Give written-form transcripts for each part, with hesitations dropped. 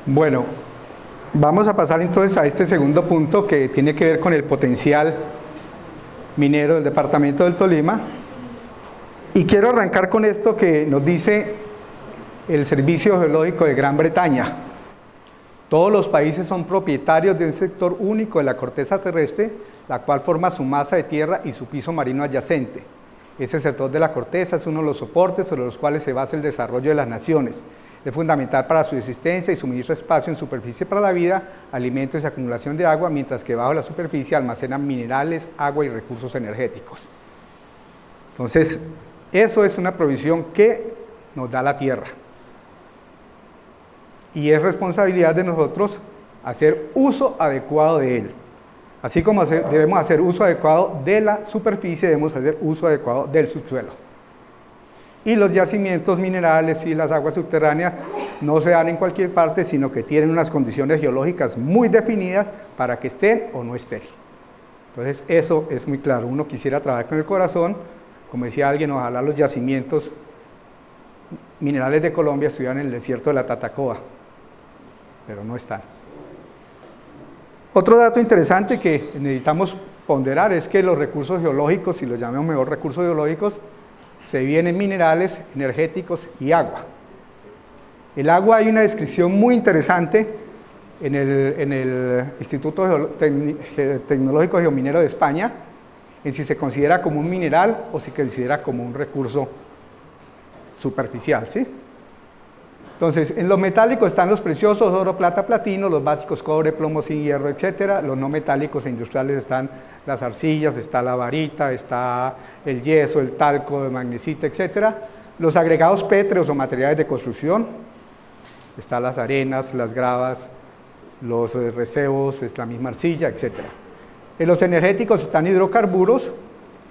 Bueno, vamos a pasar entonces a este segundo punto que tiene que ver con el potencial minero del departamento del Tolima. Y quiero arrancar con esto que nos dice el Servicio Geológico de Gran Bretaña. Todos los países son propietarios de un sector único de la corteza terrestre, la cual forma su masa de tierra y su piso marino adyacente. Ese sector de la corteza es uno de los soportes sobre los cuales se basa el desarrollo de las naciones. Es fundamental para su existencia y suministra espacio en superficie para la vida, alimentos y acumulación de agua, mientras que bajo la superficie almacenan minerales, agua y recursos energéticos. Entonces, eso es una provisión que nos da la tierra. Y es responsabilidad de nosotros hacer uso adecuado de él. Así como debemos hacer uso adecuado de la superficie, debemos hacer uso adecuado del subsuelo. Y los yacimientos minerales y las aguas subterráneas no se dan en cualquier parte, sino que tienen unas condiciones geológicas muy definidas para que estén o no estén. Entonces, eso es muy claro. Uno quisiera trabajar con el corazón, como decía alguien, ojalá los yacimientos minerales de Colombia estuvieran en el desierto de la Tatacoa, pero no están. Otro dato interesante que necesitamos ponderar es que los recursos geológicos, si los llamamos mejor recursos geológicos, se dividen en minerales, energéticos y agua. El agua hay una descripción muy interesante en el Instituto Tecnológico Geominero de España, en si se considera como un mineral o si se considera como un recurso superficial, ¿sí? Entonces, en los metálicos están los preciosos, oro, plata, platino, los básicos, cobre, plomo, zinc, hierro, etc. Los no metálicos e industriales están las arcillas, está la varita, está el yeso, el talco, el magnesita, etc. Los agregados pétreos o materiales de construcción, están las arenas, las gravas, los recebos, es la misma arcilla, etc. En los energéticos están hidrocarburos,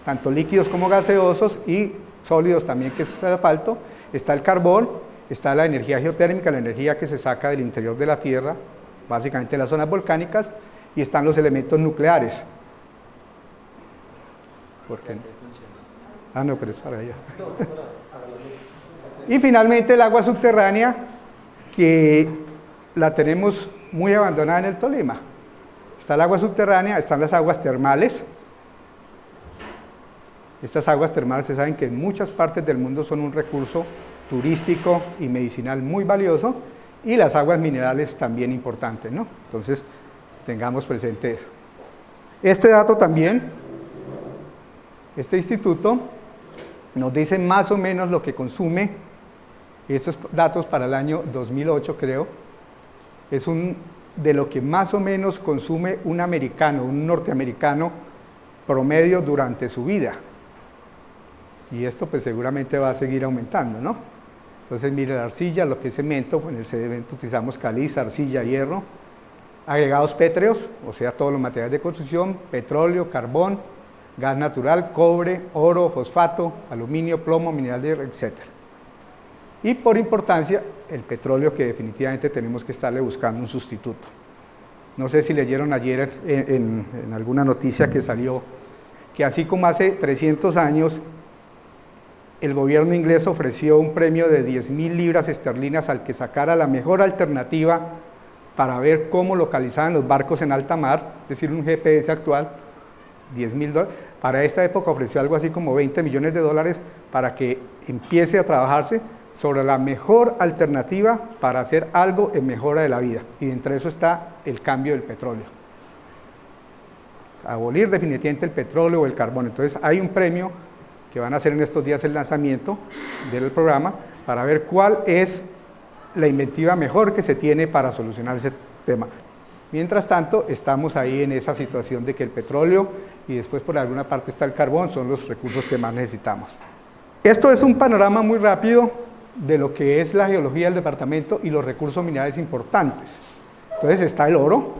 tanto líquidos como gaseosos, y sólidos también, que es el asfalto. Está el carbón, está la energía geotérmica, la energía que se saca del interior de la Tierra, básicamente de las zonas volcánicas, y están los elementos nucleares. ¿Por qué no? Ah, no, pero es para allá. Y finalmente el agua subterránea, que la tenemos muy abandonada en el Tolima. Está el agua subterránea, están las aguas termales. Estas aguas termales, ustedes saben que en muchas partes del mundo son un recurso turístico y medicinal muy valioso, y las aguas minerales también importantes, ¿no? Entonces, tengamos presente eso. Este dato también, este instituto nos dice más o menos lo que consume, estos datos para el año 2008 creo, es de lo que más o menos consume un americano, un norteamericano promedio durante su vida. Y esto pues seguramente va a seguir aumentando, ¿no? Entonces, mire la arcilla, lo que es cemento, en el cemento utilizamos caliza, arcilla, hierro, agregados pétreos, o sea, todos los materiales de construcción, petróleo, carbón, gas natural, cobre, oro, fosfato, aluminio, plomo, mineral de hierro, etc. Y por importancia, el petróleo, que definitivamente tenemos que estarle buscando un sustituto. No sé si leyeron ayer en alguna noticia que salió, que así como hace 300 años, el gobierno inglés ofreció un premio de 10.000 libras esterlinas al que sacara la mejor alternativa para ver cómo localizaban los barcos en alta mar, es decir, un GPS actual, $10.000. Para esta época ofreció algo así como 20 millones de dólares para que empiece a trabajarse sobre la mejor alternativa para hacer algo en mejora de la vida. Y entre eso está el cambio del petróleo. Abolir definitivamente el petróleo o el carbón. Entonces hay un premio que van a hacer en estos días el lanzamiento del programa para ver cuál es la inventiva mejor que se tiene para solucionar ese tema. Mientras tanto, estamos ahí en esa situación de que el petróleo y después por alguna parte está el carbón, son los recursos que más necesitamos. Esto es un panorama muy rápido de lo que es la geología del departamento y los recursos minerales importantes. Entonces está el oro.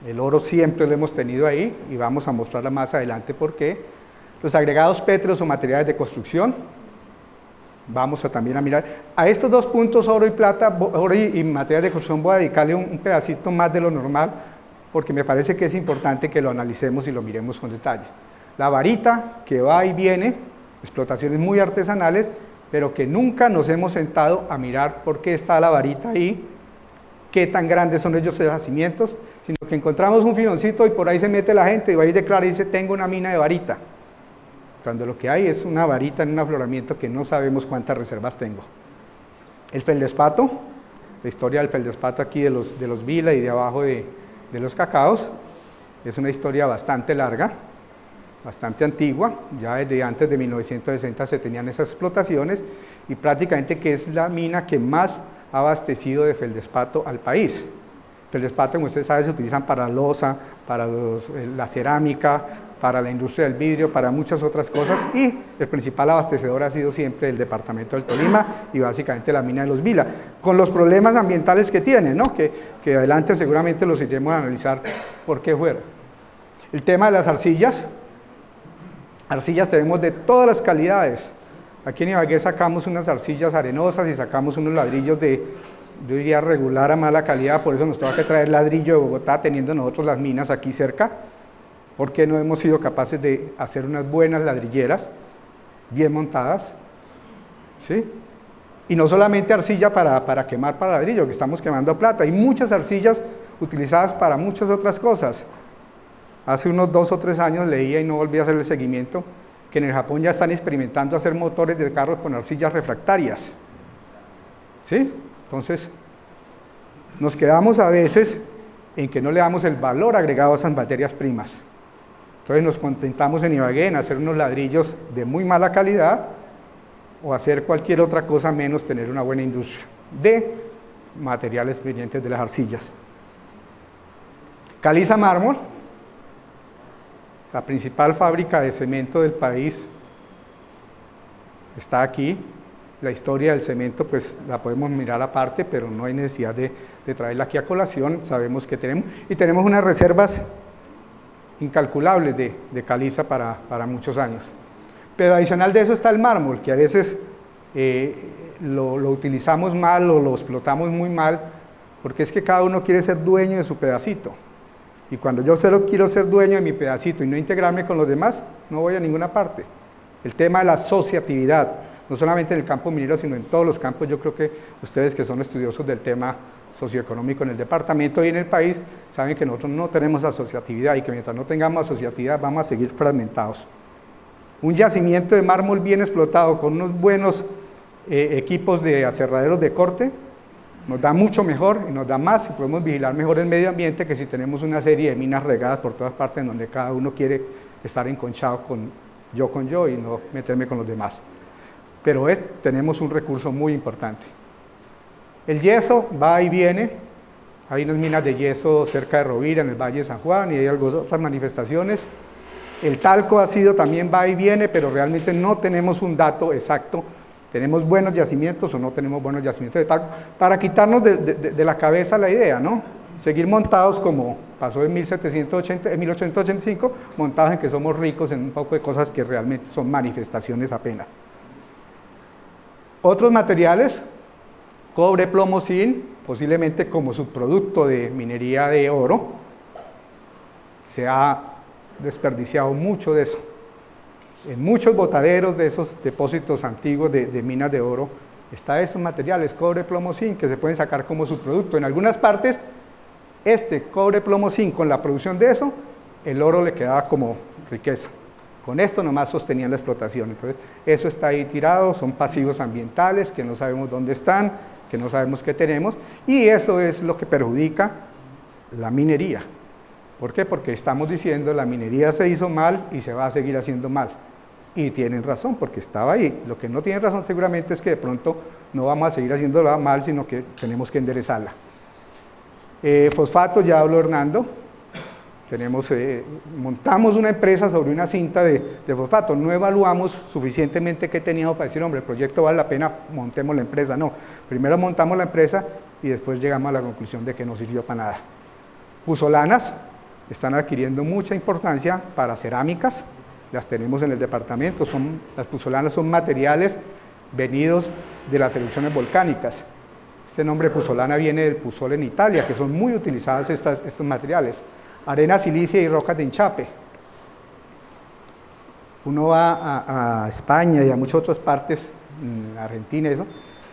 El oro siempre lo hemos tenido ahí y vamos a mostrarla más adelante por qué. Los agregados pétreos o materiales de construcción, vamos también a mirar. A estos dos puntos, oro y plata, oro y materiales de construcción, voy a dedicarle un pedacito más de lo normal, porque me parece que es importante que lo analicemos y lo miremos con detalle. La varita, que va y viene, explotaciones muy artesanales, pero que nunca nos hemos sentado a mirar por qué está la varita ahí, qué tan grandes son ellos yacimientos, sino que encontramos un filoncito y por ahí se mete la gente y va y declara y dice, tengo una mina de varita, cuando lo que hay es una varita en un afloramiento que no sabemos cuántas reservas tengo. El feldespato, la historia del feldespato aquí de los Vila y de abajo de los Cacaos, es una historia bastante larga, bastante antigua, ya desde antes de 1960 se tenían esas explotaciones y prácticamente que es la mina que más ha abastecido de feldespato al país. Feldespato, como ustedes saben, se utilizan para loza, para la cerámica, para la industria del vidrio, para muchas otras cosas y el principal abastecedor ha sido siempre el departamento del Tolima y básicamente la mina de los Vila, con los problemas ambientales que tiene, ¿no? que adelante seguramente los iremos a analizar por qué fueron. El tema de las arcillas tenemos de todas las calidades. Aquí en Ibagué sacamos unas arcillas arenosas y sacamos unos ladrillos de, yo diría, regular a mala calidad, por eso nos toca que traer ladrillo de Bogotá, teniendo nosotros las minas aquí cerca, porque no hemos sido capaces de hacer unas buenas ladrilleras, bien montadas, ¿sí? Y no solamente arcilla para quemar para ladrillo, que estamos quemando plata, hay muchas arcillas utilizadas para muchas otras cosas. Hace unos 2 o 3 años leía y no volví a hacer el seguimiento, que en el Japón ya están experimentando hacer motores de carros con arcillas refractarias, ¿sí? Entonces, nos quedamos a veces en que no le damos el valor agregado a esas materias primas. Entonces nos contentamos en Ibagué en hacer unos ladrillos de muy mala calidad o hacer cualquier otra cosa menos tener una buena industria de materiales provenientes de las arcillas. Caliza Mármol, la principal fábrica de cemento del país, está aquí. La historia del cemento pues la podemos mirar aparte, pero no hay necesidad de traerla aquí a colación, sabemos que tenemos, y tenemos unas reservas incalculables de caliza para muchos años. Pero adicional de eso está el mármol, que a veces lo utilizamos mal o lo explotamos muy mal, porque es que cada uno quiere ser dueño de su pedacito. Y cuando yo solo quiero ser dueño de mi pedacito y no integrarme con los demás, no voy a ninguna parte. El tema de la asociatividad, no solamente en el campo minero, sino en todos los campos, yo creo que ustedes que son estudiosos del tema socioeconómico en el departamento y en el país, saben que nosotros no tenemos asociatividad y que mientras no tengamos asociatividad vamos a seguir fragmentados. Un yacimiento de mármol bien explotado con unos buenos equipos de aserraderos de corte, nos da mucho mejor y nos da más y podemos vigilar mejor el medio ambiente que si tenemos una serie de minas regadas por todas partes en donde cada uno quiere estar enconchado con yo y no meterme con los demás. Pero tenemos un recurso muy importante. El yeso va y viene, hay unas minas de yeso cerca de Rovira, en el Valle de San Juan, y hay otras manifestaciones. El talco ha sido también va y viene, pero realmente no tenemos un dato exacto. ¿Tenemos buenos yacimientos o no tenemos buenos yacimientos de talco? Para quitarnos de la cabeza la idea, ¿no? Seguir montados como pasó en 1885, montados en que somos ricos en un poco de cosas que realmente son manifestaciones apenas. Otros materiales, cobre, plomo, zinc, posiblemente como subproducto de minería de oro, se ha desperdiciado mucho de eso. En muchos botaderos de esos depósitos antiguos de minas de oro, está esos materiales, cobre, plomo, zinc, que se pueden sacar como subproducto. En algunas partes, cobre, plomo, zinc, con la producción de eso, el oro le quedaba como riqueza. Con esto nomás sostenían la explotación. Entonces, eso está ahí tirado, son pasivos ambientales que no sabemos dónde están, que no sabemos qué tenemos, y eso es lo que perjudica la minería. ¿Por qué? Porque estamos diciendo la minería se hizo mal y se va a seguir haciendo mal. Y tienen razón, porque estaba ahí. Lo que no tienen razón seguramente es que de pronto no vamos a seguir haciéndola mal, sino que tenemos que enderezarla. Fosfato, ya habló Hernando. Montamos una empresa sobre una cinta de fosfato. No evaluamos suficientemente qué teníamos para decir, hombre, el proyecto vale la pena, montemos la empresa. No, primero montamos la empresa y después llegamos a la conclusión de que no sirvió para nada. Puzolanas están adquiriendo mucha importancia para cerámicas, las tenemos en el departamento, las puzolanas son materiales venidos de las erupciones volcánicas. Este nombre puzolana viene del Puzol en Italia, que son muy utilizadas estos materiales. Arena silicia y rocas de enchape. Uno va a España y a muchas otras partes, Argentina,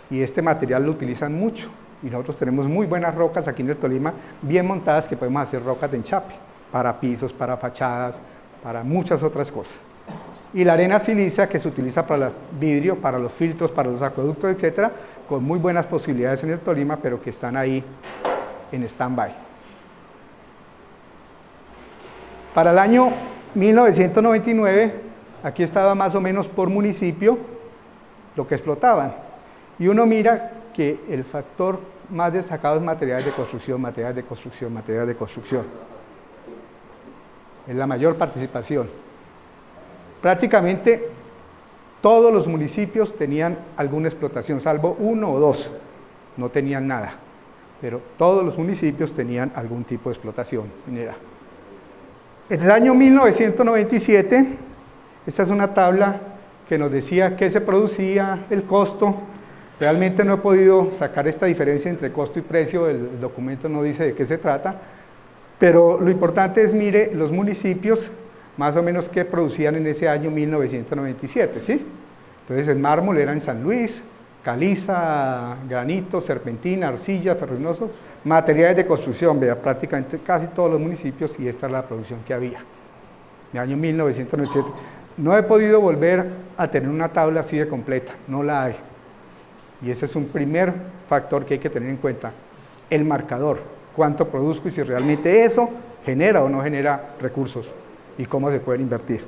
y este material lo utilizan mucho Y nosotros tenemos muy buenas rocas aquí en el Tolima, bien montadas, que podemos hacer rocas de enchape, para pisos, para fachadas, para muchas otras cosas. Y la arena silicia, que se utiliza para el vidrio, para los filtros, para los acueductos, etcétera, con muy buenas posibilidades en el Tolima, pero que están ahí en stand-by. Para el año 1999, aquí estaba más o menos por municipio lo que explotaban. Y uno mira que el factor más destacado es materiales de construcción, materiales de construcción, materiales de construcción. Es la mayor participación. Prácticamente todos los municipios tenían alguna explotación, salvo 1 o 2, no tenían nada. Pero todos los municipios tenían algún tipo de explotación minera. En el año 1997, esta es una tabla que nos decía qué se producía, el costo. Realmente no he podido sacar esta diferencia entre costo y precio, el documento no dice de qué se trata, pero lo importante es, mire, los municipios, más o menos qué producían en ese año 1997, ¿sí? Entonces el mármol era en San Luis, caliza, granito, serpentina, arcilla, ferruginoso, materiales de construcción, vea, prácticamente casi todos los municipios, y esta es la producción que había. En el año 1997. No he podido volver a tener una tabla así de completa, no la hay. Y ese es un primer factor que hay que tener en cuenta, el marcador, cuánto produzco y si realmente eso genera o no genera recursos y cómo se pueden invertir.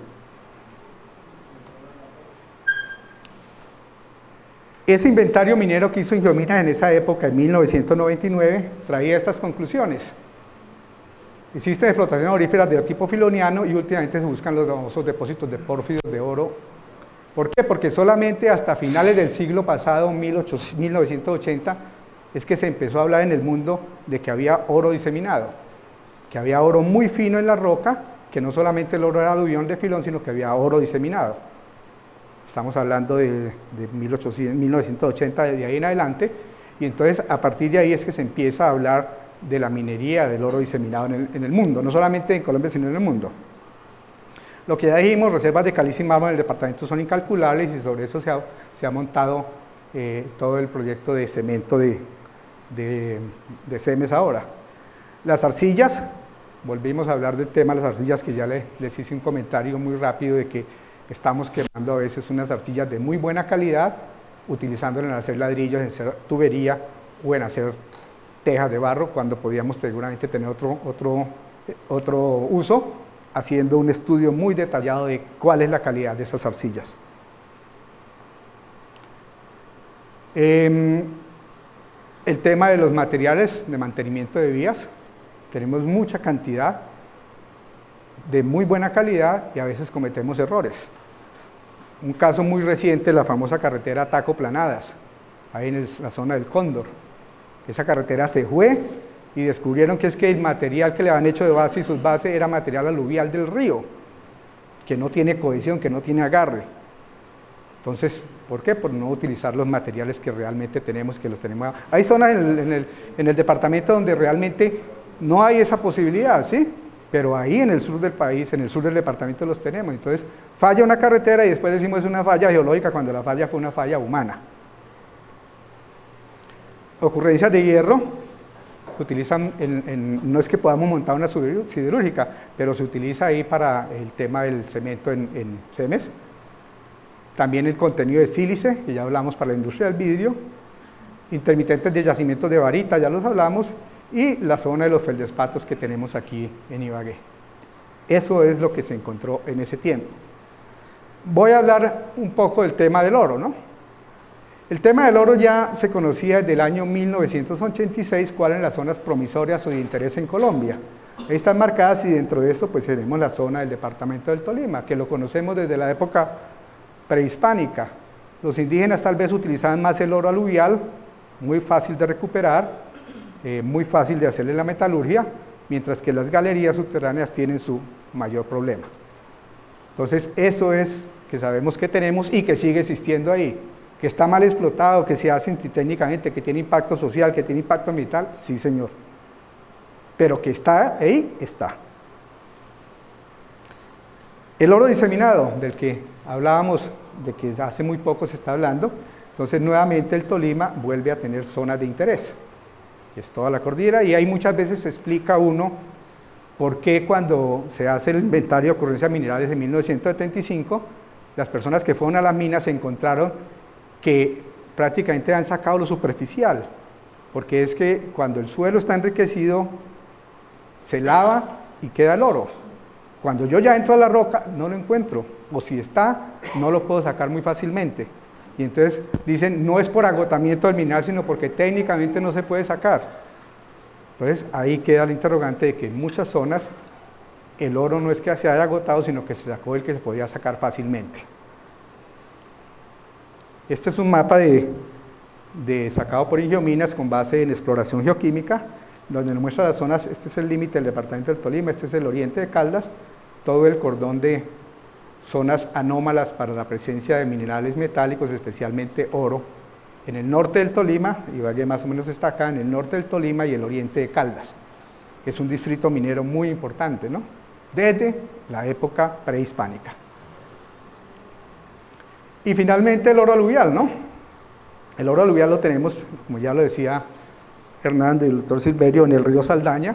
Ese inventario minero que hizo Ingeominas en esa época, en 1999, traía estas conclusiones. Existen explotaciones auríferas de tipo filoniano y últimamente se buscan los famosos depósitos de pórfidos de oro. ¿Por qué? Porque solamente hasta finales del siglo pasado, 1980, es que se empezó a hablar en el mundo de que había oro diseminado, que había oro muy fino en la roca, que no solamente el oro era aluvión de filón, sino que había oro diseminado. Estamos hablando de 1980, de ahí en adelante, y entonces a partir de ahí es que se empieza a hablar de la minería del oro diseminado en el mundo, no solamente en Colombia, sino en el mundo. Lo que ya dijimos, reservas de caliza y mármol en el departamento son incalculables y sobre eso se ha montado todo el proyecto de cemento de CEMES ahora. Las arcillas, volvimos a hablar del tema de las arcillas, que ya les hice un comentario muy rápido de que estamos quemando a veces unas arcillas de muy buena calidad, utilizándolas en hacer ladrillos, en hacer tubería o en hacer tejas de barro, cuando podíamos seguramente tener otro uso, haciendo un estudio muy detallado de cuál es la calidad de esas arcillas. El tema de los materiales de mantenimiento de vías, tenemos mucha cantidad de muy buena calidad y a veces cometemos errores. Un caso muy reciente, la famosa carretera Taco-Planadas, ahí en la zona del Cóndor. Esa carretera se fue y descubrieron que es que el material que le habían hecho de base y sus bases era material aluvial del río, que no tiene cohesión, que no tiene agarre. Entonces, ¿por qué? Por no utilizar los materiales que realmente tenemos, que los tenemos. Hay zonas en el departamento donde realmente no hay esa posibilidad, ¿sí? Pero ahí en el sur del país, en el sur del departamento los tenemos. Entonces, falla una carretera y después decimos es una falla geológica cuando la falla fue una falla humana. Ocurrencias de hierro, se utilizan no es que podamos montar una siderúrgica, pero se utiliza ahí para el tema del cemento en CEMES. También el contenido de sílice, que ya hablamos para la industria del vidrio. Intermitentes de yacimientos de varita, ya los hablamos. Y la zona de los feldespatos que tenemos aquí en Ibagué. Eso es lo que se encontró en ese tiempo. Voy a hablar un poco del tema del oro, ¿no? El tema del oro ya se conocía desde el año 1986, cuáles eran las zonas promisorias o de interés en Colombia. Ahí están marcadas y dentro de eso pues tenemos la zona del departamento del Tolima, que lo conocemos desde la época prehispánica. Los indígenas tal vez utilizaban más el oro aluvial, muy fácil de recuperar, muy fácil de hacerle la metalurgia, mientras que las galerías subterráneas tienen su mayor problema. Entonces eso es que sabemos que tenemos y que sigue existiendo ahí. Que está mal explotado, que se hace antitécnicamente, que tiene impacto social, que tiene impacto ambiental, sí señor. Pero que está ahí, está. El oro diseminado, del que hablábamos, de que hace muy poco se está hablando, entonces nuevamente el Tolima vuelve a tener zonas de interés. que es toda la cordillera, y ahí muchas veces se explica uno por qué cuando se hace el inventario de ocurrencias minerales en 1975, las personas que fueron a las minas se encontraron que prácticamente han sacado lo superficial, porque es que cuando el suelo está enriquecido, se lava y queda el oro. Cuando yo ya entro a la roca, no lo encuentro, o si está, no lo puedo sacar muy fácilmente. Y entonces dicen, no es por agotamiento del mineral, sino porque técnicamente no se puede sacar. Entonces ahí queda el interrogante de que en muchas zonas el oro no es que se haya agotado, sino que se sacó el que se podía sacar fácilmente. Este es un mapa sacado por Ingiominas con base en exploración geoquímica, donde nos muestra las zonas. Este es el límite del departamento del Tolima, este es el oriente de Caldas, todo el cordón de zonas anómalas para la presencia de minerales metálicos, especialmente oro, en el norte del Tolima, Ibagué más o menos está acá, en el norte del Tolima y el oriente de Caldas. Es un distrito minero muy importante, ¿no? Desde la época prehispánica. Y finalmente el oro aluvial, ¿no? El oro aluvial lo tenemos, como ya lo decía Hernando y el doctor Silverio, en el río Saldaña,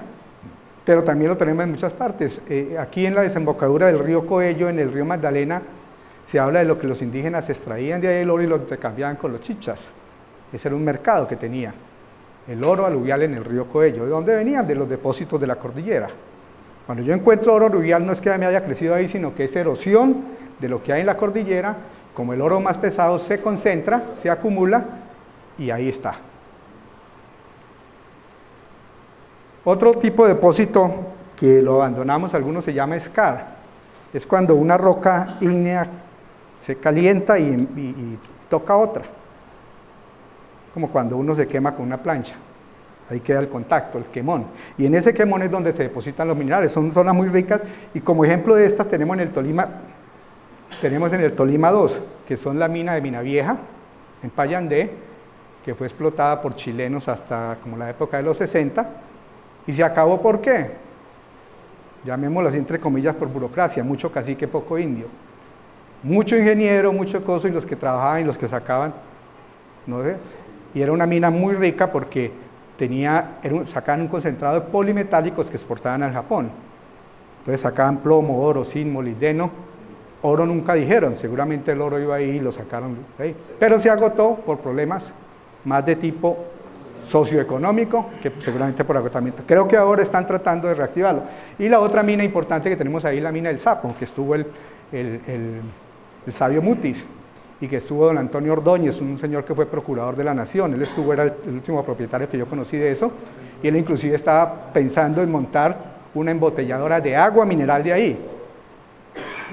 pero también lo tenemos en muchas partes. Aquí en la desembocadura del río Coello, en el río Magdalena, se habla de lo que los indígenas extraían de ahí el oro y lo intercambiaban con los chichas. Ese era un mercado que tenía el oro aluvial en el río Coello. ¿De dónde venían? De los depósitos de la cordillera. Cuando yo encuentro oro aluvial, no es que me haya crecido ahí, sino que es erosión de lo que hay en la cordillera. Como el oro más pesado se concentra, se acumula y ahí está. Otro tipo de depósito que lo abandonamos, algunos se llama scar. Es cuando una roca ígnea se calienta y toca otra. Como cuando uno se quema con una plancha. Ahí queda el contacto, el quemón. Y en ese quemón es donde se depositan los minerales. Son zonas muy ricas y como ejemplo de estas tenemos en el Tolima 2, que son la mina de Minavieja, en Payandé, que fue explotada por chilenos hasta como la época de los 60, y se acabó ¿por qué? Llamémoslo así entre comillas por burocracia, mucho cacique, poco indio. Mucho ingeniero, mucho coso, y los que trabajaban y los que sacaban, no sé, y era una mina muy rica porque sacaban un concentrado de polimetálicos que exportaban al Japón. Entonces sacaban plomo, oro, zinc, molibdeno. Oro nunca dijeron, seguramente el oro iba ahí y lo sacaron de ahí. Pero se agotó por problemas más de tipo socioeconómico que seguramente por agotamiento. Creo que ahora están tratando de reactivarlo. Y la otra mina importante que tenemos ahí, la mina del Sapo, que estuvo el sabio Mutis, y que estuvo don Antonio Ordóñez, un señor que fue procurador de la Nación. Él era el último propietario que yo conocí de eso, y él inclusive estaba pensando en montar una embotelladora de agua mineral de ahí.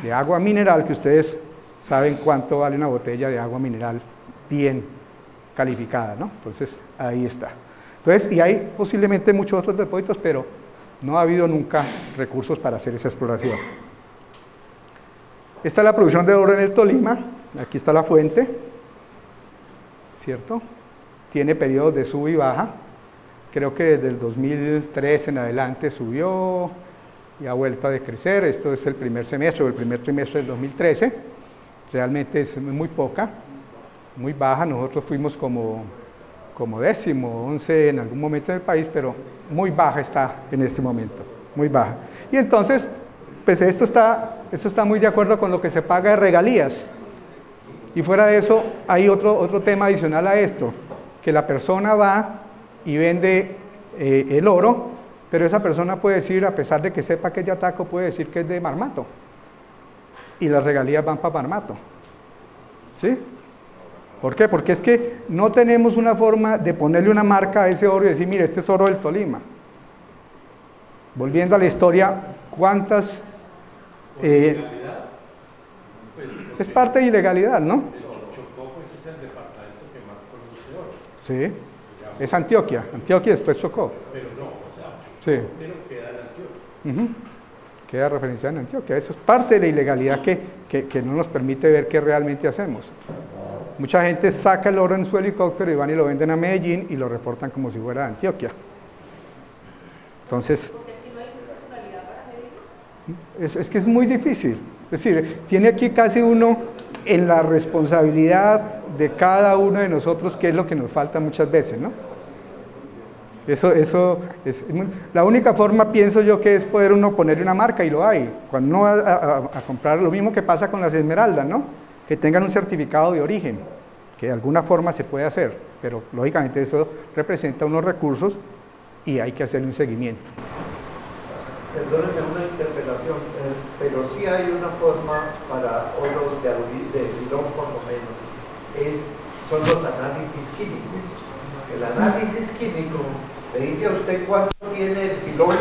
De agua mineral, que ustedes saben cuánto vale una botella de agua mineral bien calificada, ¿no? Entonces, ahí está. Entonces, y hay posiblemente muchos otros depósitos, pero no ha habido nunca recursos para hacer esa exploración. Esta es la producción de oro en el Tolima. Aquí está la fuente, ¿cierto? Tiene periodos de sub y baja. Creo que desde el 2003 en adelante subió y ha vuelto a decrecer. Esto es el primer semestre o el primer trimestre del 2013. Realmente es muy poca, muy baja. Nosotros fuimos como 10º, 11 en algún momento del país, pero muy baja está en este momento, muy baja. Y entonces, pues esto está muy de acuerdo con lo que se paga de regalías. Y fuera de eso, hay otro tema adicional a esto, que la persona va y vende el oro, pero esa persona puede decir, a pesar de que sepa que es de Ataco, puede decir que es de Marmato. Y las regalías van para Marmato. ¿Sí? ¿Por qué? Porque es que no tenemos una forma de ponerle una marca a ese oro y decir, mire, este es oro del Tolima. Volviendo a la historia, ¿cuántas? Es parte de ilegalidad, ¿no? Chocó, pues es el departamento que más produce oro. Sí, es Antioquia. Antioquia después Chocó. Pero no, o sea, Chocó, sí. Pero queda en Antioquia. Queda referenciada en Antioquia. Esa es parte de la ilegalidad que no nos permite ver qué realmente hacemos. Mucha gente saca el oro en su helicóptero y van y lo venden a Medellín y lo reportan como si fuera de Antioquia. Entonces, ¿Porque aquí no hay institucionalidad para medir? es que es muy difícil. Es decir, tiene aquí casi uno en la responsabilidad de cada uno de nosotros, que es lo que nos falta muchas veces, ¿no? Eso es la única forma, pienso yo, que es poder uno ponerle una marca, y lo hay. Cuando uno va a comprar, lo mismo que pasa con las esmeraldas, ¿no? Que tengan un certificado de origen, que de alguna forma se puede hacer, pero lógicamente eso representa unos recursos y hay que hacerle un seguimiento. Perdónenme una interpelación, pero sí hay una forma para oro de filón por lo menos, son los análisis químicos. El análisis químico le dice a usted cuánto tiene el filón,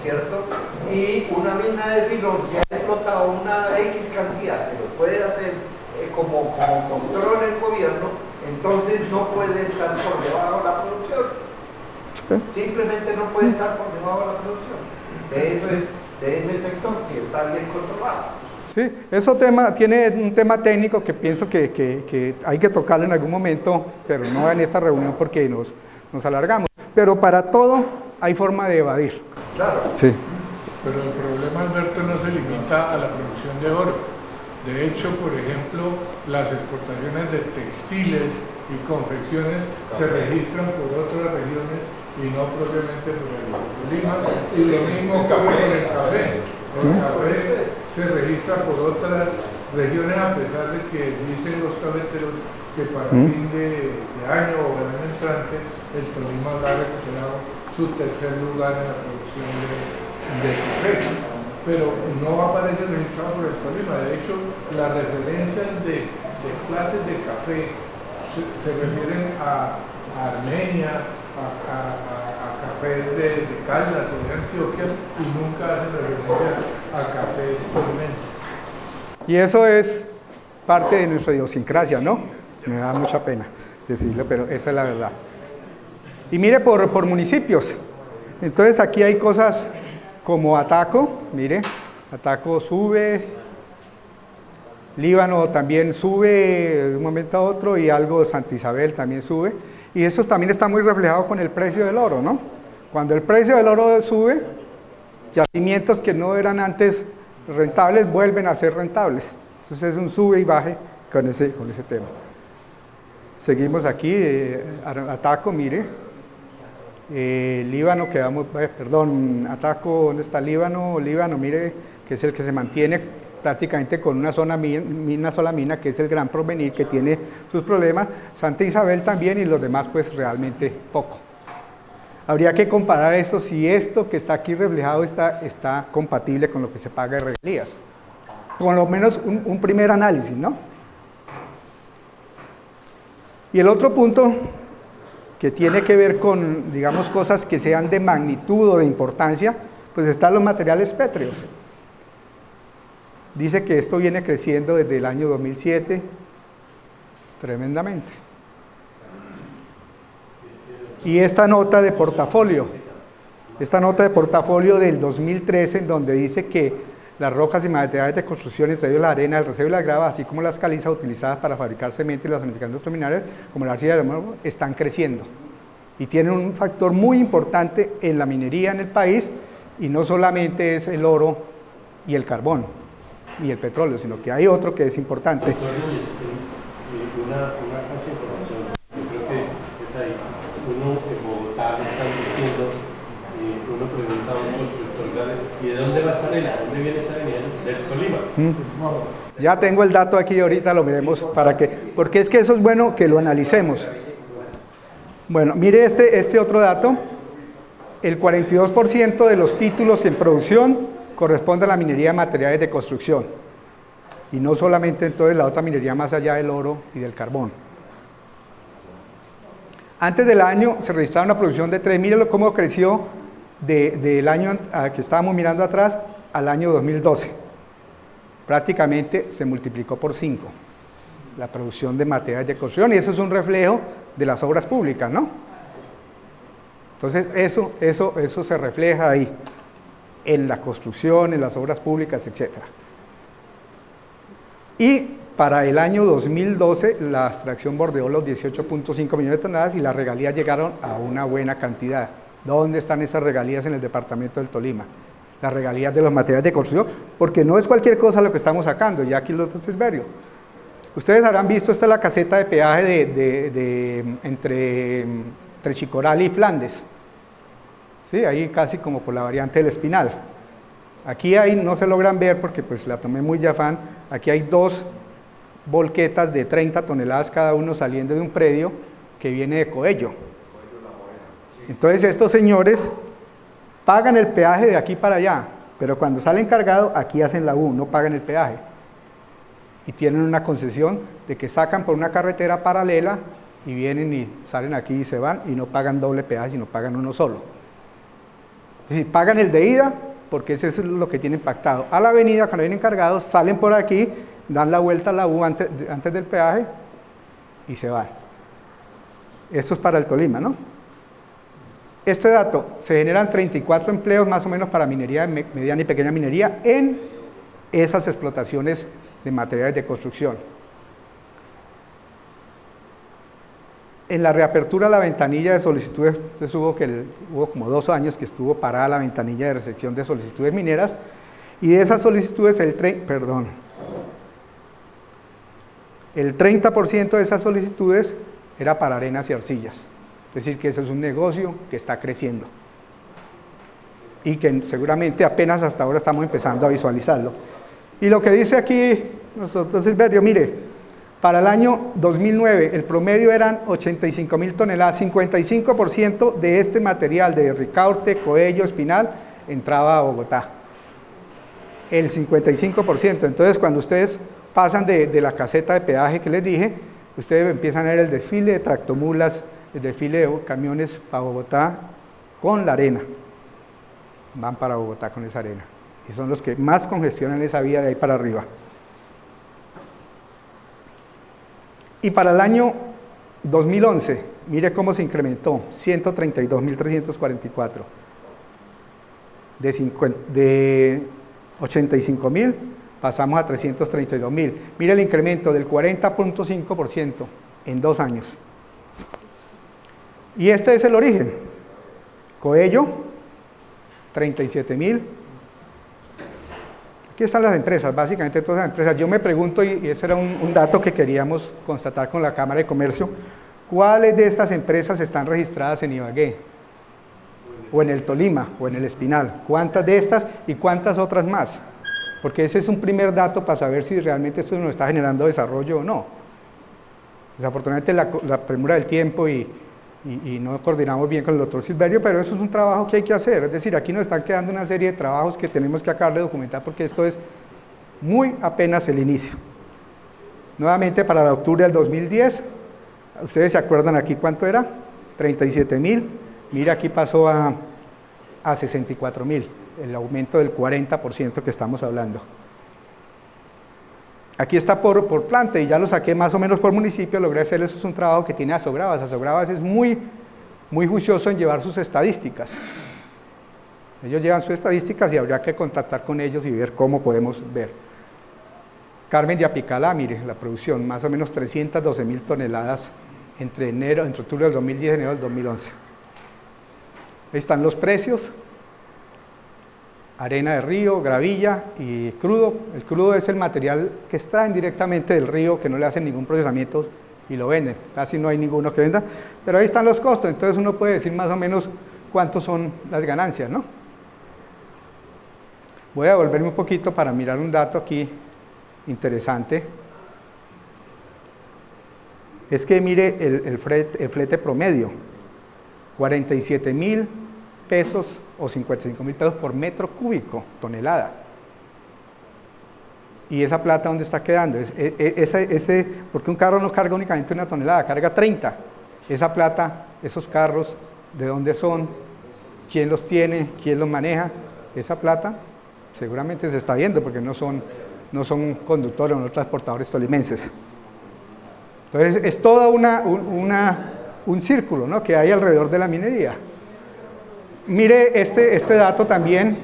¿cierto? Y una mina de filón, si ha explotado una X cantidad, que lo puede hacer como control el gobierno, entonces no puede estar por debajo de la producción. Simplemente no puede estar por debajo de la producción de ese sector, si está bien controlado. Sí, eso tiene un tema técnico que pienso que hay que tocarlo en algún momento, pero no en esta reunión porque nos alargamos. Pero para todo hay forma de evadir. Claro. Sí. Pero el problema, Alberto, no se limita a la producción de oro. De hecho, por ejemplo, las exportaciones de textiles y confecciones se registran por otras regiones y no propiamente por el Tolima. Y lo mismo ocurre con el café. El café se registra por otras regiones, a pesar de que dicen los cafeteros que para fin de año o el año entrante el Tolima habrá recuperado su tercer lugar en la producción de café, pero no aparece registrado por el Tolima. De hecho, las referencias de clases de café se refieren a Armenia, a cafés de Caldas o de Antioquia, y nunca hacen referencia a cafés tolimenses. Y eso es parte de nuestra idiosincrasia, ¿no? Me da mucha pena decirlo, pero esa es la verdad. Y mire por municipios. Entonces aquí hay cosas como Ataco, mire, Ataco sube, Líbano también sube de un momento a otro, y algo de Santa Isabel también sube. Y eso también está muy reflejado con el precio del oro, ¿no? Cuando el precio del oro sube, yacimientos que no eran antes rentables vuelven a ser rentables. Entonces es un sube y baje con ese tema. Seguimos aquí, Ataco, mire, Líbano, Ataco, ¿dónde está Líbano? Líbano, mire, que es el que se mantiene prácticamente con una sola mina, que es el Gran Porvenir, que tiene sus problemas. Santa Isabel también, y los demás pues realmente poco. Habría que comparar esto, si esto que está aquí reflejado está compatible con lo que se paga de regalías. Con lo menos un primer análisis, ¿no? Y el otro punto que tiene que ver con, digamos, cosas que sean de magnitud o de importancia, pues están los materiales pétreos. Dice que esto viene creciendo desde el año 2007 tremendamente. Y esta nota de portafolio del 2013, en donde dice que las rocas y materiales de construcción, entre ellos la arena, el recebo y la grava, así como las calizas utilizadas para fabricar cemento y las zonificantes terminales, como la arcilla de mármol, están creciendo. Y tienen un factor muy importante en la minería en el país, y no solamente es el oro y el carbón y el petróleo, sino que hay otro que es importante. Doctor Núñez, una cosa de información, yo creo que es ahí. Uno en Bogotá le están diciendo, uno pregunta a un constructor, ¿y de dónde va esa arena? ¿De dónde viene esa arena? Del Tolima. Ya tengo el dato aquí, ahorita lo miremos porque es que eso es bueno que lo analicemos. Bueno, mire este otro dato. El 42% de los títulos en producción corresponde a la minería de materiales de construcción. Y no solamente entonces la otra minería más allá del oro y del carbón. Antes del año se registraba una producción de 3, mírenlo cómo creció del año que estábamos mirando atrás al año 2012. Prácticamente se multiplicó por 5 la producción de materiales de construcción, y eso es un reflejo de las obras públicas, ¿no? Entonces eso se refleja ahí, en la construcción, en las obras públicas, etc. Y para el año 2012 la extracción bordeó los 18.5 millones de toneladas y las regalías llegaron a una buena cantidad. ¿Dónde están esas regalías en el departamento del Tolima? Las regalías de los materiales de construcción, porque no es cualquier cosa lo que estamos sacando, ya aquí los Silverio. Ustedes habrán visto, esta es la caseta de peaje entre Chicoral y Flandes. ¿sí? Ahí casi como por la variante del Espinal. Aquí hay, no se logran ver porque pues la tomé muy de afán, aquí hay dos volquetas de 30 toneladas cada uno saliendo de un predio que viene de Coello. Entonces estos señores pagan el peaje de aquí para allá, pero cuando salen cargados, aquí hacen la U, no pagan el peaje. Y tienen una concesión de que sacan por una carretera paralela y vienen y salen aquí y se van y no pagan doble peaje, sino pagan uno solo. Es decir, pagan el de ida, porque ese es lo que tienen pactado. A la avenida, cuando vienen cargados, salen por aquí, dan la vuelta a la U antes del peaje y se van. Esto es para el Tolima, ¿no? Este dato, se generan 34 empleos más o menos para minería, mediana y pequeña minería, en esas explotaciones de materiales de construcción. En la reapertura de la ventanilla de solicitudes, entonces hubo como 2 años que estuvo parada la ventanilla de recepción de solicitudes mineras, y de esas solicitudes, el 30% de esas solicitudes era para arenas y arcillas. Es decir, que eso es un negocio que está creciendo y que seguramente apenas hasta ahora estamos empezando a visualizarlo. Y lo que dice aquí nuestro doctor Silverio, mire, para el año 2009 el promedio eran 85.000 toneladas, 55% de este material de Ricaurte, Coello, Espinal entraba a Bogotá. El 55%. Entonces cuando ustedes pasan de la caseta de peaje que les dije, ustedes empiezan a ver el desfile de tractomulas, el desfile de camiones para Bogotá con la arena. Van para Bogotá con esa arena. Y son los que más congestionan esa vía de ahí para arriba. Y para el año 2011, mire cómo se incrementó, 132.344. De 85.000 pasamos a 332.000. Mire el incremento del 40.5% en 2 años. Y este es el origen. Coello, 37.000. Aquí están las empresas, básicamente todas las empresas. Yo me pregunto, y ese era un dato que queríamos constatar con la Cámara de Comercio, ¿cuáles de estas empresas están registradas en Ibagué? O en el Tolima, o en el Espinal. ¿Cuántas de estas y cuántas otras más? Porque ese es un primer dato para saber si realmente esto nos está generando desarrollo o no. Desafortunadamente la premura del tiempo y no coordinamos bien con el doctor Silverio, pero eso es un trabajo que hay que hacer. Es decir, aquí nos están quedando una serie de trabajos que tenemos que acabar de documentar porque esto es muy apenas el inicio. Nuevamente para el octubre del 2010, ustedes se acuerdan aquí cuánto era, 37.000, mira aquí pasó a 64.000, el aumento del 40% que estamos hablando. Aquí está por planta y ya lo saqué más o menos por municipio, logré hacerles, eso es un trabajo que tiene Asogravas. Asogravas es muy juicioso en llevar sus estadísticas. Ellos llevan sus estadísticas y habría que contactar con ellos y ver cómo podemos ver. Carmen de Apicalá, mire, la producción, más o menos 312.000 toneladas entre octubre del 2010 y enero del 2011. Ahí están los precios. Arena de río, gravilla y crudo. El crudo es el material que extraen directamente del río, que no le hacen ningún procesamiento y lo venden. Casi no hay ninguno que venda, pero ahí están los costos. Entonces uno puede decir más o menos cuántos son las ganancias, ¿no? Voy a volverme un poquito para mirar un dato aquí interesante. Es que mire el flete promedio, 47.000 pesos o 55.000 pesos por metro cúbico, tonelada. ¿Y esa plata dónde está quedando? Porque un carro no carga únicamente 1 tonelada, carga 30. Esa plata, esos carros, ¿de dónde son? ¿Quién los tiene? ¿Quién los maneja? Esa plata seguramente se está viendo porque no son conductores o no transportadores tolimenses. Entonces es todo un círculo, ¿no?, que hay alrededor de la minería. Mire este dato también,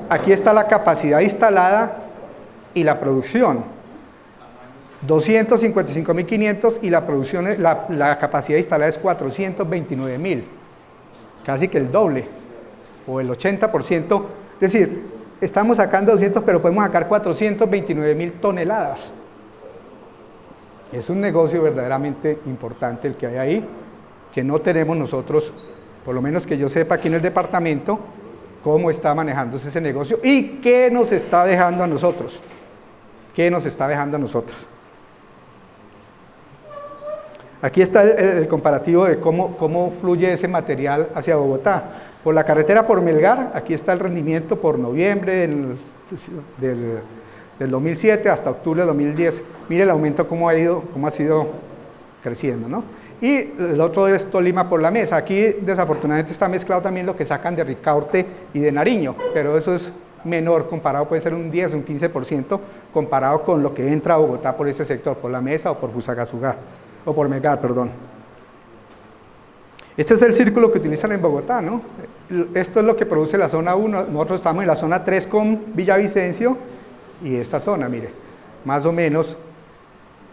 aquí está la capacidad instalada y la producción, 255.500 y la producción, la capacidad instalada es 429.000, casi que el doble, o el 80%, es decir, estamos sacando 200, pero podemos sacar 429.000 toneladas. Es un negocio verdaderamente importante el que hay ahí, que no tenemos nosotros por lo menos que yo sepa aquí en el departamento, cómo está manejándose ese negocio y qué nos está dejando a nosotros. ¿Qué nos está dejando a nosotros? Aquí está el comparativo de cómo fluye ese material hacia Bogotá. Por la carretera por Melgar, aquí está el rendimiento por noviembre del 2007 hasta octubre del 2010. Mire el aumento cómo ha sido creciendo, ¿no? Y el otro es Tolima por la Mesa. Aquí desafortunadamente está mezclado también lo que sacan de Ricaurte y de Nariño, pero eso es menor comparado, puede ser un 10, un 15% comparado con lo que entra a Bogotá por ese sector, por la Mesa o por Fusagasugá, o por Melgar, perdón. Este es el círculo que utilizan en Bogotá, ¿no? Esto es lo que produce la zona 1, nosotros estamos en la zona 3 con Villavicencio y esta zona, mire, más o menos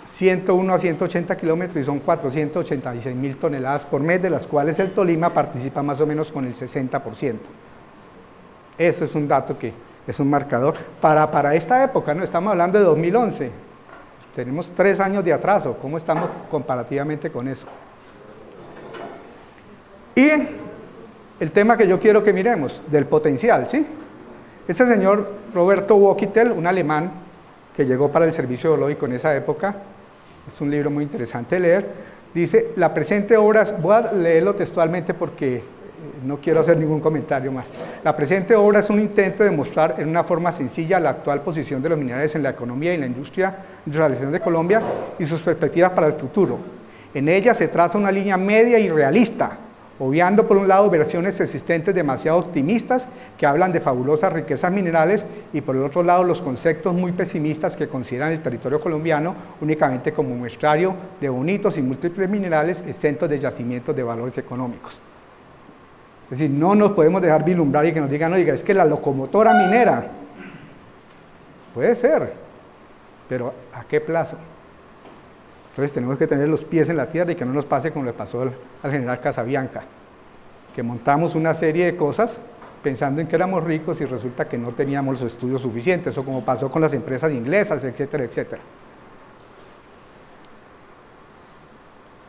101 a 180 kilómetros y son 486.000 toneladas por mes, de las cuales el Tolima participa más o menos con el 60%. Eso es un dato que es un marcador. Para esta época, ¿no? Estamos hablando de 2011, tenemos 3 años de atraso, ¿cómo estamos comparativamente con eso? Y el tema que yo quiero que miremos, del potencial, ¿sí? Este señor Roberto Wokitel, un alemán que llegó para el servicio geológico en esa época, es un libro muy interesante de leer, dice, la presente obra, voy a leerlo textualmente porque no quiero hacer ningún comentario más. La presente obra es un intento de mostrar en una forma sencilla la actual posición de los minerales en la economía y la industrialización de Colombia y sus perspectivas para el futuro. En ella se traza una línea media y realista, obviando por un lado versiones existentes demasiado optimistas que hablan de fabulosas riquezas minerales y por el otro lado los conceptos muy pesimistas que consideran el territorio colombiano únicamente como muestrario de bonitos y múltiples minerales exentos de yacimientos de valores económicos. Es decir, no nos podemos dejar vislumbrar y que nos digan, oiga, es que la locomotora minera, puede ser, pero ¿a qué plazo? Entonces tenemos que tener los pies en la tierra y que no nos pase como le pasó al general Casabianca, que montamos una serie de cosas pensando en que éramos ricos y resulta que no teníamos los estudios suficientes, o como pasó con las empresas inglesas, etcétera, etcétera.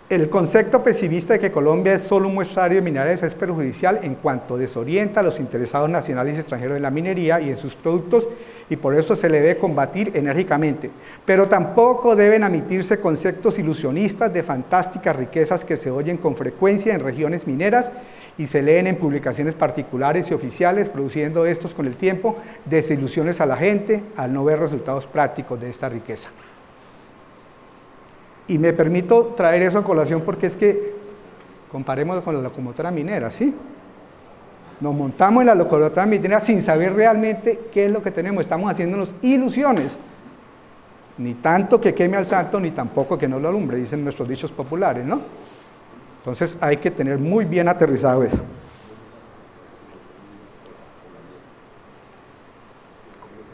El concepto pesimista de que Colombia es solo un muestrario de minerales es perjudicial en cuanto desorienta a los interesados nacionales y extranjeros en la minería y en sus productos, y por eso se le debe combatir enérgicamente. Pero tampoco deben admitirse conceptos ilusionistas de fantásticas riquezas que se oyen con frecuencia en regiones mineras y se leen en publicaciones particulares y oficiales, produciendo estos con el tiempo desilusiones a la gente al no ver resultados prácticos de esta riqueza. Y me permito traer eso a colación porque es que comparemos con la locomotora minera, ¿sí? Nos montamos en la locomotora minera sin saber realmente qué es lo que tenemos, estamos haciéndonos ilusiones. Ni tanto que queme al santo, ni tampoco que no lo alumbre, dicen nuestros dichos populares, ¿no? Entonces hay que tener muy bien aterrizado eso.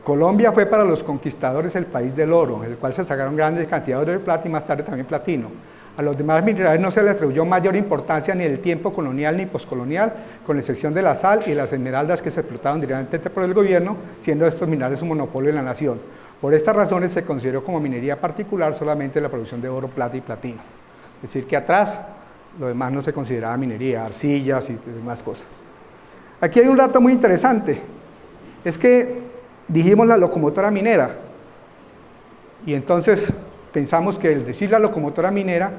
Colombia fue para los conquistadores el país del oro, en el cual se sacaron grandes cantidades de plata y más tarde también platino. A los demás minerales no se les atribuyó mayor importancia ni en el tiempo colonial ni poscolonial, con excepción de la sal y las esmeraldas que se explotaron directamente por el gobierno, siendo estos minerales un monopolio de la nación. Por estas razones se consideró como minería particular solamente la producción de oro, plata y platino. Es decir, que atrás lo demás no se consideraba minería, arcillas y demás cosas. Aquí hay un dato muy interesante, es que dijimos la locomotora minera, y entonces pensamos que al decir la locomotora minera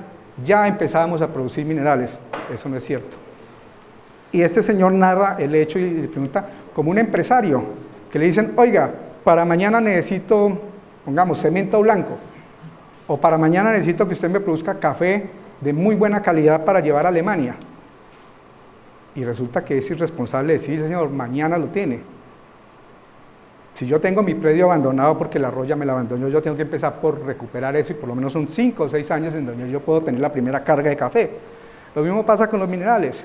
ya empezábamos a producir minerales. Eso no es cierto. Y este señor narra el hecho y le pregunta, como un empresario, que le dicen, oiga, para mañana necesito, pongamos, cemento blanco, o para mañana necesito que usted me produzca café de muy buena calidad para llevar a Alemania. Y resulta que es irresponsable decir, señor, mañana lo tiene. Si yo tengo mi predio abandonado porque la roya me la abandonó, yo tengo que empezar por recuperar eso y por lo menos son 5 o 6 años en donde yo puedo tener la primera carga de café. Lo mismo pasa con los minerales.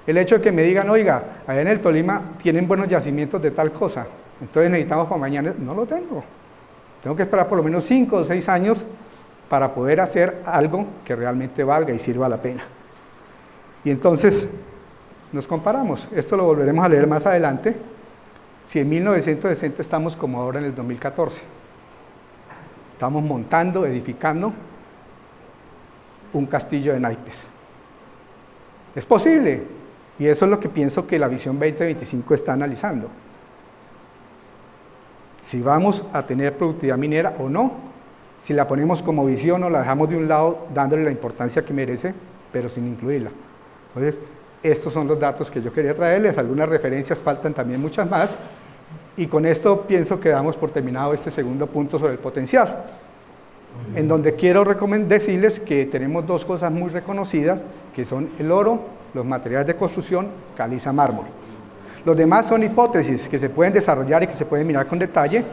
El hecho de que me digan, oiga, allá en el Tolima tienen buenos yacimientos de tal cosa, entonces necesitamos para mañana, no lo tengo. Tengo que esperar por lo menos 5 o 6 años para poder hacer algo que realmente valga y sirva la pena. Y entonces nos comparamos. Esto lo volveremos a leer más adelante. Si en 1960 estamos como ahora en el 2014, estamos montando, edificando un castillo de naipes. ¿Es posible? Y eso es lo que pienso que la Visión 2025 está analizando. Si vamos a tener productividad minera o no, si la ponemos como visión o la dejamos de un lado dándole la importancia que merece, pero sin incluirla. Entonces, estos son los datos que yo quería traerles, algunas referencias, faltan también muchas más, y con esto pienso que damos por terminado este segundo punto sobre el potencial, en donde quiero decirles que tenemos dos cosas muy reconocidas, que son el oro, los materiales de construcción, caliza, mármol. Los demás son hipótesis que se pueden desarrollar y que se pueden mirar con detalle,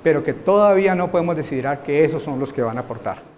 pero que todavía no podemos decidir que esos son los que van a aportar.